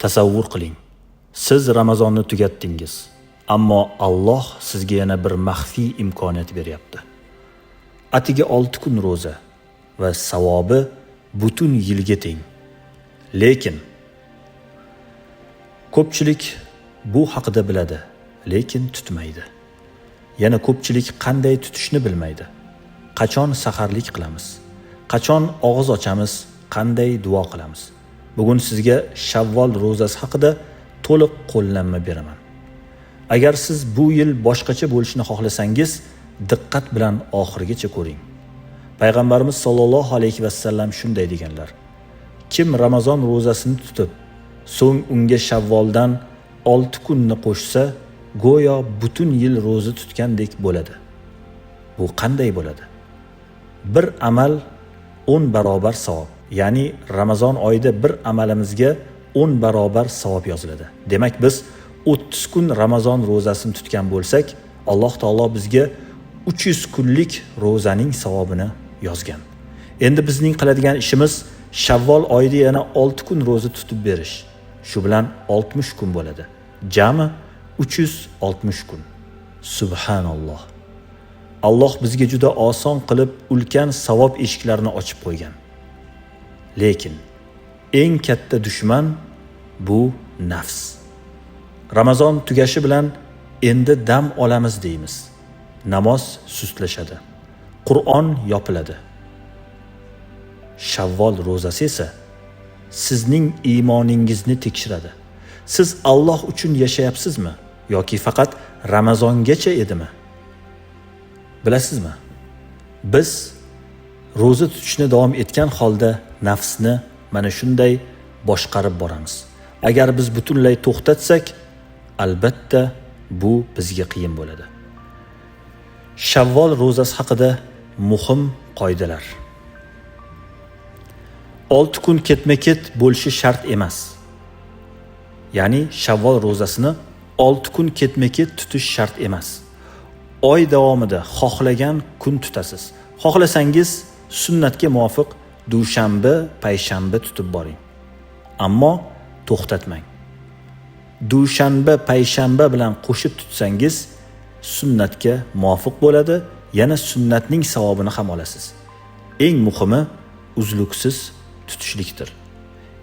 Tasavvur qiling. Siz Ramazonni tugatdingiz, ammo Alloh sizga yana bir maxfiy imkoniyat beryapti. Atigi 6 kun roza va savobi butun yilga teng. Lekin ko'pchilik bu haqida biladi, lekin tutmaydi. Yana ko'pchilik qanday tutishni bilmaydi. Qachon saharlik qilamiz? Qachon og'iz ochamiz? Qanday duo qilamiz? Bugun sizga Shavvol ro'zasi haqida to'liq qo'llanma beraman. Agar siz bu yil boshqacha bo'lishini xohlasangiz, diqqat bilan oxirigacha ko'ring. Payg'ambarimiz sollallohu alayhi vasallam shunday deganlar: kim Ramazon ro'zasini tutib, so'ng unga Shavvoldan 6 kunni qo'shsa, go'yo butun yil ro'za tutgandek bo'ladi. Bu qanday bo'ladi? Bir amal 10 barobar savob. Ya'ni Ramazon oyida bir amalimizga 10 barobar savob yoziladi. Demak biz 30 kun Ramazon ro'zasini tutgan bo'lsak, Alloh taolo bizga 300 kunlik ro'zaning savobini yozgan. Endi bizning qiladigan ishimiz Shavvol oyida yana 6 kun ro'za tutib berish. Shu bilan 60 kun bo'ladi. Jami 360 kun. Subhanalloh. Alloh bizga juda oson qilib ulkan savob eshiklarini ochib qo'ygan. Lekin eng katta dushman bu nafs. Ramazon tugashi bilan endi dam olamiz deymiz. Namoz sustlashadi. Qur'on yopiladi. Shavvol ro'zasi esa sizning iymoningizni tekshiradi. Siz Alloh uchun yashayapsizmi yoki faqat Ramazongacha edimi? Bilasizmi? Biz ro'za tutishni davom etgan holda nafsni mana shunday boshqarib boramiz. Agar biz butunlay to'xtatsak, albatta bu bizga qiyin bo'ladi. Shavvol ro'zasi haqida muhim qoidalar. 6 kun ketma-ket bo'lishi shart emas. Ya'ni Shavvol ro'zasini 6 kun ketma-ket tutish shart emas. Oy davomida xohlagan kun tutasiz. Xohlasangiz sunnatga muvofiq dushanba, payshanba tutib boring. Ammo to'xtatmang. Dushanba, payshanba bilan qo'shib tutsangiz sunnatga muvofiq bo'ladi, yana sunnatning savobini ham olasiz. Eng muhimi uzluksiz tutishlikdir.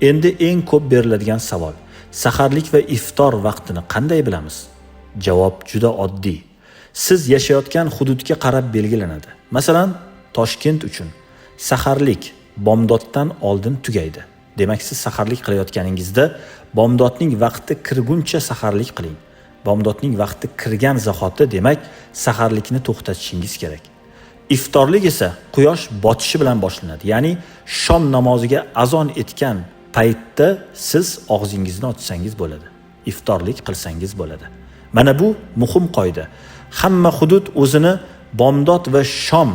Endi eng ko'p beriladigan savol: saharlik va iftor vaqtini qanday bilamiz? Javob juda oddiy. Siz yashayotgan hududga qarab belgilanadi. Masalan, Toshkent uchun saharlik bomdoddan oldin tugaydi. Demak, siz saharlik qilayotganingizda bomdodning vaqti kirguncha saharlik qiling. Bomdodning vaqti kirgan zahoti, demak, saharlikni to'xtatishingiz kerak. Iftorlik esa quyosh botishi bilan boshlanadi. Ya'ni shom namoziga azon etgan paytda siz og'zingizni ochsangiz bo'ladi. Iftorlik qilsangiz bo'ladi. Mana bu muhim qoida. Hamma hudud o'zini bomdod va shom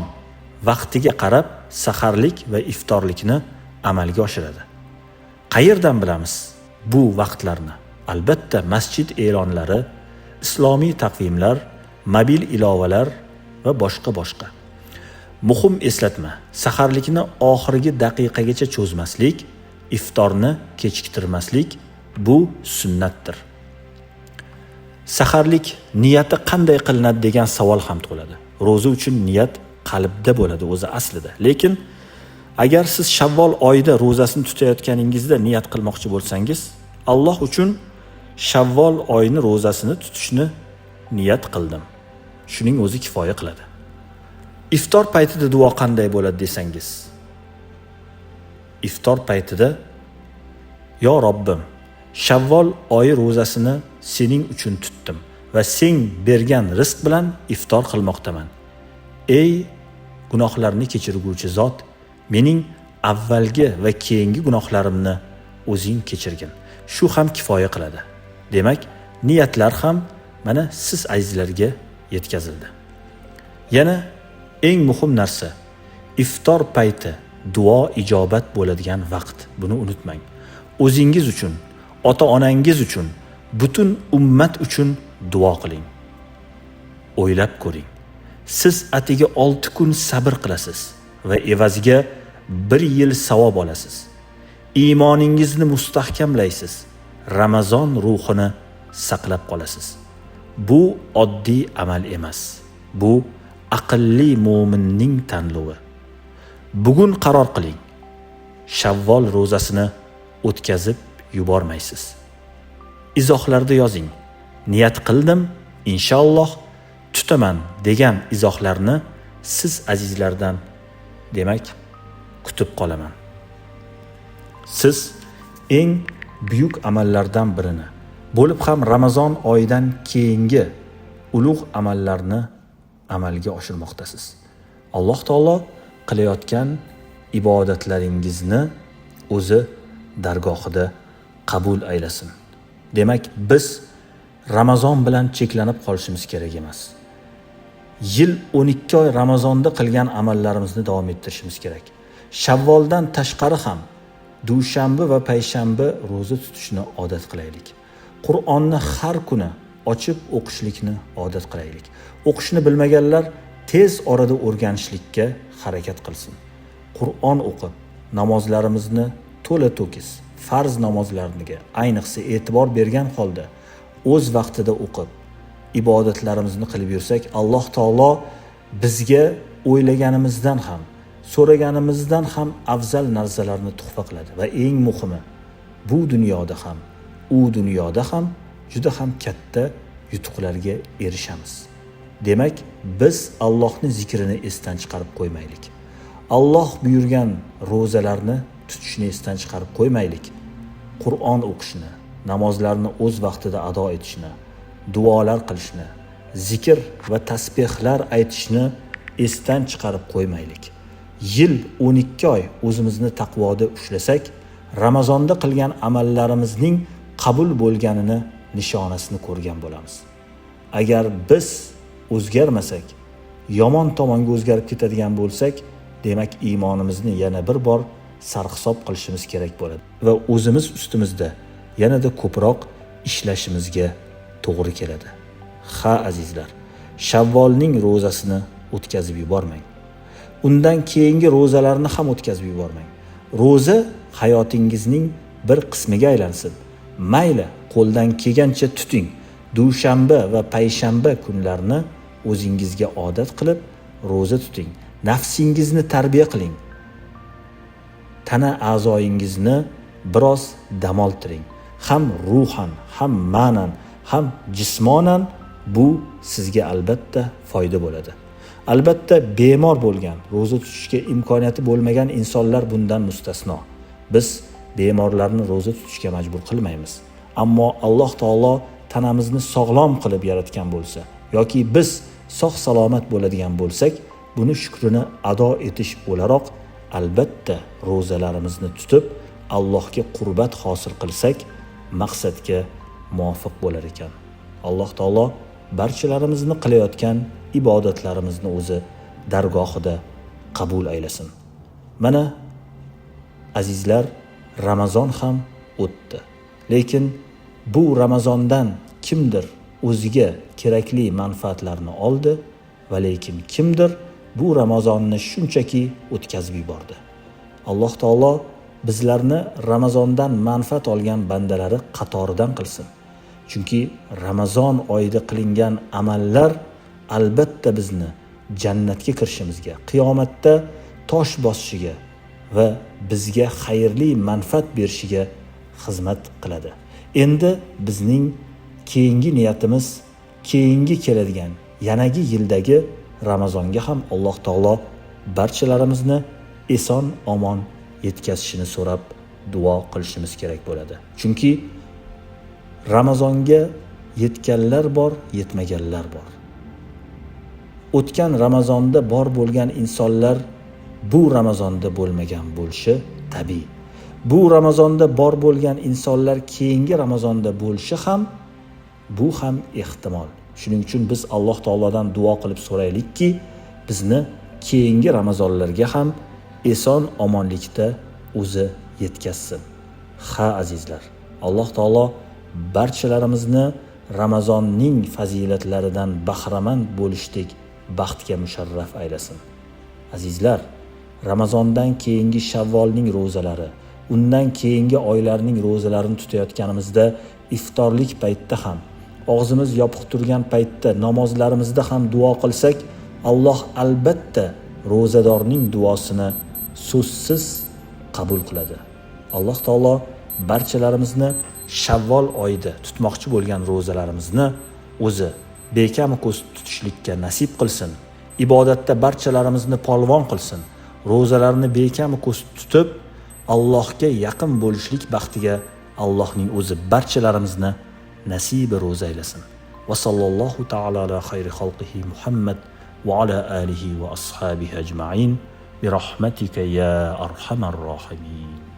vaqtiga qarab saharlik va iftorlikni amalga oshiradi. Qayerdan bilamiz bu vaqtlarni? Albatta masjid e'lonlari, islomiy taqvimlar, mobil ilovalar va boshqa. Muhim eslatma: saharlikni oxirgi daqiqagacha cho'zmaslik, iftorni kechiktirmaslik bu sunnatdir. Saharlik niyati qanday qilinadi degan savol ham tug'iladi. Ro'za uchun niyat qalbda bo'ladi o'zi aslida. Lekin agar siz Shavvol oyida ro'zasini tutayotganingizda niyat qilmoqchi bo'lsangiz, Alloh uchun Shavvol oyini ro'zasini tutishni niyat qildim. Shuning o'zi kifoya qiladi. Iftor paytida duo qanday bo'ladi desangiz, iftor paytida: yo Robbim, Shavvol oyi ro'zasini sening uchun tutdim va sen bergan rizq bilan iftor qilmoqdaman. Ey gunohlarni kechirguvchi zot, mening avvalgi va keyingi gunohlarimni o'zing kechirgin. Shu ham kifoya qiladi. Demak, niyatlar ham mana siz azizlarga yetkazildi. Yana eng muhim narsa, iftor payti duo ijobat bo'ladigan vaqt. Buni unutmang. O'zingiz uchun, ota-onangiz uchun, butun ummat uchun duo qiling. O'ylab ko'ring. Siz atigi 6 kun sabr qilasiz va evaziga 1 yil savob olasiz. Iymoningizni mustahkamlaysiz. Ramazon ruhini saqlab qolasiz. Bu oddiy amal emas. Bu aqlli mo'minning tanlovi. Bugun qaror qiling. Shavvol ro'zasini o'tkazib yubormaysiz. Izohlarda yozing. Niyat qildim, inshaalloh tutaman degan izohlarni siz azizlardan demak kutib qolaman. Siz eng buyuk amallardan birini bo'lib ham Ramazon oyidan keyingi ulug' amallarni amalga oshirmoqdasiz. Alloh taolo qilayotgan ibodatlaringizni o'zi dargohida qabul aylasin. Demak, biz Ramazon bilan cheklanib qolishimiz kerak emas. Yil 12 oy Ramazonda qilgan amallarimizni davom ettirishimiz kerak. Shavvoldan tashqari ham dushanba va payshanba ro'za tutishni odat qilaylik. Qur'onni har kuni ochib o'qishlikni odat qilaylik. O'qishni bilmaganlar tez orada o'rganishlikka harakat qilsin. Qur'on o'qib, namozlarimizni to'la to'kis, farz namozlarga ayniqsa e'tibor bergan holda o'z vaqtida o'qib, ibodatlarimizni qilib yursak, Alloh taolo bizga o'ylaganimizdan ham, so'raganimizdan ham afzal narsalarni tuhfa qiladi va eng muhimi, bu dunyoda ham, u dunyoda ham juda ham katta yutuqlarga erishamiz. Demak, biz Allohning zikrini esdan chiqarib qo'ymaylik. Alloh buyurgan ro'zalarni tutishni esdan chiqarib qo'ymaylik. Qur'on o'qishni, namozlarni o'z vaqtida ado etishni, duolar qilishni, zikr va tasbihlar aytishni esdan chiqarib qo'ymaylik. Yil 12 oy o'zimizni taqvoda ushlasak, Ramazonda qilgan amallarimizning qabul bo'lganini nishonasini ko'rgan bo'lamiz. Agar biz o'zgarmasak, yomon tomonga o'zgarib ketadigan bo'lsak, demak iymonimizni yana bir bor sarhisob qilishimiz kerak bo'ladi va o'zimiz ustimizda yanada ko'proq ishlashimizga to'g'ri keladi. Ha azizlar, Shavvolning ro'zasini o'tkazib yubormang. Undan keyingi ro'zalarni ham o'tkazib yubormang. Ro'za hayotingizning bir qismiga aylansin. Mayli, qo'ldan kelgancha tuting. Dushanba va payshanba kunlarini o'zingizga odat qilib ro'za tuting. Nafsingizni tarbiya qiling. Tana a'zoyingizni biroz dam oltiring. Ham ruhan, ham ma'nan, ham jismonan bu sizga albatta foyda bo'ladi. Albatta bemor bo'lgan, ro'za tutishga imkoniyati bo'lmagan insonlar bundan mustasno. Biz bemorlarni ro'za tutishga majbur qilmaymiz. Ammo Alloh taolo tanamizni sog'lom qilib yaratgan bo'lsa yoki biz sog' salomat bo'ladigan bo'lsak, buni shukrini ado etish o'laroq albatta ro'zalarimizni tutib Allohga qurbat hosil qilsak, maqsadga muvofiq bo'lar ekan. Alloh taolo barchalarimizni qilayotgan ibodatlarimizni o'zi dargohida qabul aylasin. Mana azizlar, Ramazon ham o'tdi. Lekin bu Ramazondan kimdir o'ziga kerakli manfaatlarni oldi va lekin kimdir bu Ramazonni shunchaki o'tkazib yubordi. Alloh taolo bizlarni Ramazondan manfaat olgan bandalari qatoridan qilsin. Chunki Ramazon oyida qilingan amallar albatta bizni jannatga kirishimizga, qiyomatda tosh bosishiga va bizga xayrli manfaat berishiga xizmat qiladi. Endi bizning keyingi niyatimiz keyingi keladigan yanagi yildagi Ramazonga ham Alloh taolo barchalarimizni eson omon yetkazishini so'rab duo qilishimiz kerak bo'ladi. Chunki Ramazonga yetganlar bor, yetmaganlar bor. O'tgan Ramazonda bor bo'lgan insonlar bu Ramazonda bo'lmagan bo'lishi tabiiy. Bu Ramazonda bor bo'lgan insonlar keyingi Ramazonda bo'lishi ham bu ham ehtimol. Shuning uchun biz Alloh taolodan duo qilib so'raylikki, bizni keyingi Ramazonlarga ham eson omonlikda o'zi yetkazsin. Ha azizlar, Alloh taolo barchalarimizni Ramazonning fazilatlaridan bahramand bo'lishdek baxtga musharraf aylasin. Azizlar, Ramazondan keyingi Shavvolning ro'zalari undan keyingi oylarning ro'zalarini tutayotganimizda, iftorlik paytda ham, og'zimiz yopiq turgan paytda, namozlarimizda ham duo qilsak, Alloh albatta ro'zadorning duosini so'zsiz qabul qiladi. Alloh taolo barchalarimizni Shavvol oyida tutmoqchi bo'lgan ro'zalarimizni o'zi bekam ko'z tutishlikka nasib qilsin. Ibodatda barchalarimizni polvon qilsin. Ro'zalarni bekam ko'z tutib, Allohga yaqin bo'lishlik baxtiga Allohning o'zi barchalarimizni nasibi ro'za aylasin. Va sallallohu ta'ala ala xayri xalqihi Muhammad va ala alihi va ashabihi ajma'in bi rahmatika ya arhamar rohimin.